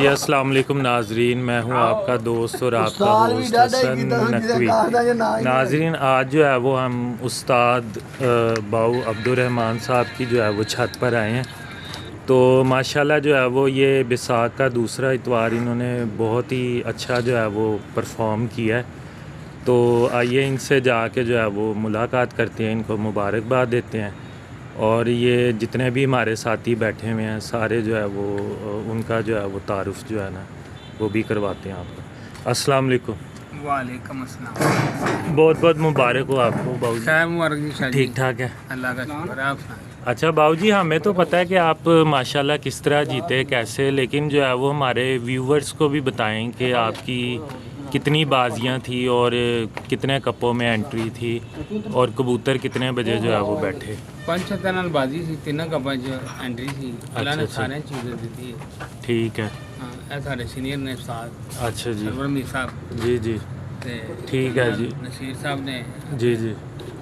جی السلام علیکم ناظرین، میں ہوں آپ کا دوست اور آپ کا ہوسٹ حسن نقوی۔ ناظرین آج جو ہے وہ ہم استاد باؤ عبدالرحمان صاحب کی جو ہے وہ چھت پر آئے ہیں۔ تو ماشاءاللہ جو ہے وہ یہ بیساکھ کا دوسرا اتوار انہوں نے بہت ہی اچھا جو ہے وہ پرفارم کیا ہے۔ تو آئیے ان سے جا کے جو ہے وہ ملاقات کرتے ہیں، ان کو مبارکباد دیتے ہیں، اور یہ جتنے بھی ہمارے ساتھی بیٹھے ہوئے ہیں سارے جو ہے وہ ان کا جو ہے وہ تعارف جو ہے نا وہ بھی کرواتے ہیں آپ کو۔ السلام علیکم۔ وعلیکم السلام۔ بہت بہت مبارک ہو آپ کو باؤ جی۔ ٹھیک ٹھاک ہے، اللہ کا شکر ہے۔ آپ اچھا باؤ جی، ہمیں تو پتہ ہے کہ آپ ماشاءاللہ کس طرح جیتے کیسے، لیکن جو ہے وہ ہمارے ویورز کو بھی بتائیں کہ آپ کی کتنی بازیاں تھی اور کتنے کپوں میں انٹری تھی، اور کبوتر کتنے بجے جو ہے وہ بیٹھے۔ 5-7 نال بازی سی، 3 کپاں انٹری سی، اللہ نے سارے چیزیں دیتی ہے۔ ٹھیک ہے، ہاں اے سارے سینئر نے استاد اچھا جی، سرور میر صاحب جی جی تے ٹھیک ہے جی، نصیر صاحب نے، جی جی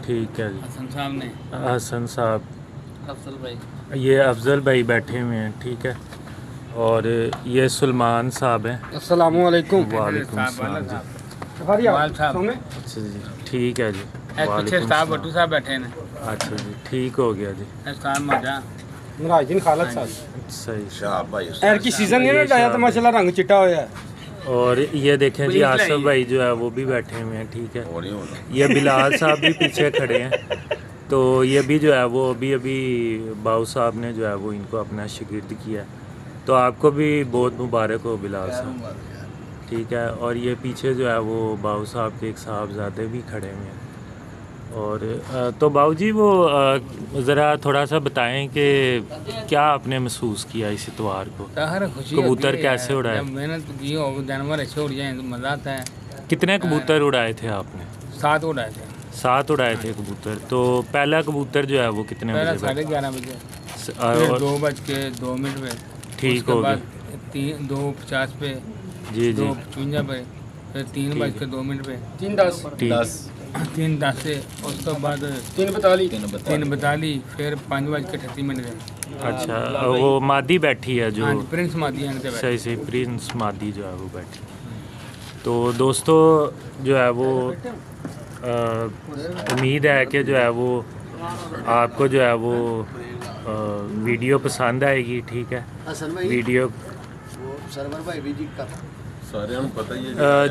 ٹھیک ہے جی، حسن صاحب نے، حسن صاحب، افضل بھائی، یہ افضل بھائی بیٹھے ہوئے ہیں، ٹھیک ہے، اور یہ سلمان صاحب ہیں۔ السلام علیکم۔ وعلیکم السلام جی، اقبال صاحب، اچھا جی ٹھیک ہے جی، پیچھے وعلیکم استاد السلام، بٹو صاحب بیٹھے ہیں، اچھا جی ٹھیک ہو گیا جی، استاد ماجا، مراجدین خالد صاحب۔ صحیح۔ ایئر کی سیزن نہیں نا آیا تو ماشاءاللہ رنگ چٹا ہوا ہے۔ اور یہ دیکھیں جی آصف بھائی جو ہے وہ بھی بیٹھے ہوئے ہیں، ٹھیک ہے، یہ بلال صاحب بھی پیچھے کھڑے ہیں۔ تو یہ بھی جو ہے وہ ابھی باؤ صاحب نے جو ہے وہ ان کو اپنا شاگرد کیا ہے، تو آپ کو بھی بہت مبارک ہو بلال صاحب، ٹھیک ہے۔ اور یہ پیچھے جو ہے وہ باؤ صاحب کے ایک صاحبزادے بھی کھڑے ہوئے ہیں۔ اور تو باؤ جی وہ ذرا تھوڑا سا بتائیں کہ کیا آپ نے محسوس کیا اس اتوار کو، ہر خوشی کبوتر کیسے اڑائے؟ جب محنت کی ہو، جانور اچھے اڑ جائیں تو مزہ آتا ہے۔ کتنے کبوتر اڑائے تھے آپ نے؟ 7 اڑائے تھے، 7 اڑائے تھے کبوتر۔ تو پہلا کبوتر جو ہے وہ کتنے پہلا بجے 11:30 بجے، اور 2:02 پہ، ٹھیک ہو گیا، 2:50 پہ، جی جی 2:55 پہ، پھر 3:02 پہ، 3:10 3:10 سے اس کے بعد 3:42، پھر 5:38 گئے۔ اچھا، وہ مادی بیٹھی ہے جو، ہاں جی، پرنس مادی ہیں تے صحیح صحیح، پرنس مادی جو ہے وہ بیٹھی۔ تو دوستو جو ہے وہ امید ہے کہ جو ہے وہ آپ کو جو ہے وہ ویڈیو پسند آئے گی، ٹھیک ہے، ویڈیو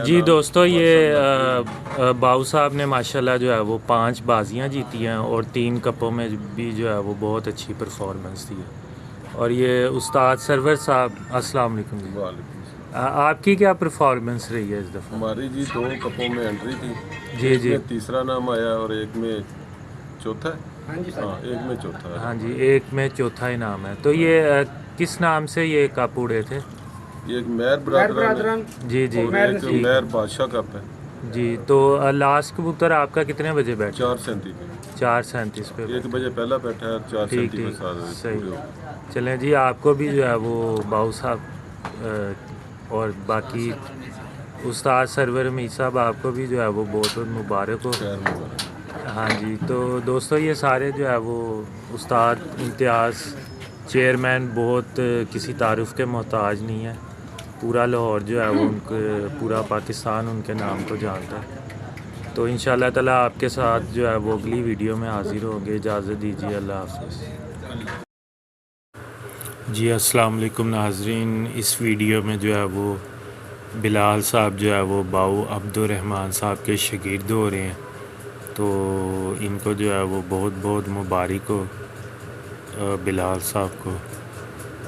جی دوستو، یہ باؤ صاحب نے ماشاءاللہ جو ہے وہ 5 بازیاں جیتی ہیں اور 3 کپوں میں بھی جو ہے وہ بہت اچھی پرفارمنس دی ہے۔ اور یہ استاد سرور صاحب، السلام علیکم جی، آپ کی کیا پرفارمنس رہی ہے اس دفعہ؟ ہماری جی 2 کپوں میں انٹری تھی، جی ایک جی میں تیسرا نام آیا اور ایک میں چوتھا ہے، ہاں ایک میں چوتھا ہے، ہاں جی، ایک میں چوتھا انعام ہے۔ تو یہ کس نام سے یہ کپ اڑے تھے؟ یہ ایک مہر برادران جی جی اور ایک مہر بادشاہ کپ ہے، جی۔ تو لاسٹ کبوتر آپ کا کتنے بجے بیٹھا؟ 4:37 پہ، 4:37 پہ 1 بجے پہلا بیٹھا ہے، ٹھیک 4:37 پہ ٹھیک، 7 صحیح۔ چلیں جی، آپ کو بھی جو ہے وہ باؤ صاحب اور باقی استاد سرور میر صاحب، آپ کو بھی جو ہے وہ بہت بہت مبارک ہو۔ خیر مبارک۔ ہاں جی، تو دوستو یہ سارے جو ہے وہ استاد امتیاز چیئرمین بہت کسی تعارف کے محتاج نہیں ہے، پورا لاہور جو ہے وہ ان کے، پورا پاکستان ان کے نام کو جانتا ہے۔ تو انشاءاللہ تعالیٰ آپ کے ساتھ جو ہے وہ اگلی ویڈیو میں حاضر ہوں گے، اجازت دیجیے، اللہ حافظ جی۔ السلام علیکم ناظرین، اس ویڈیو میں جو ہے وہ بلال صاحب جو ہے وہ باؤ عبدالرحمان صاحب کے شاگرد ہو رہے ہیں، تو ان کو جو ہے وہ بہت بہت مبارک ہو بلال صاحب کو۔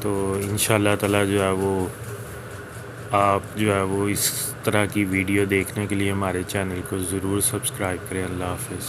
تو انشاءاللہ تعالیٰ جو ہے وہ آپ جو ہے وہ اس طرح کی ویڈیو دیکھنے کے لیے ہمارے چینل کو ضرور سبسکرائب کریں۔ اللہ حافظ۔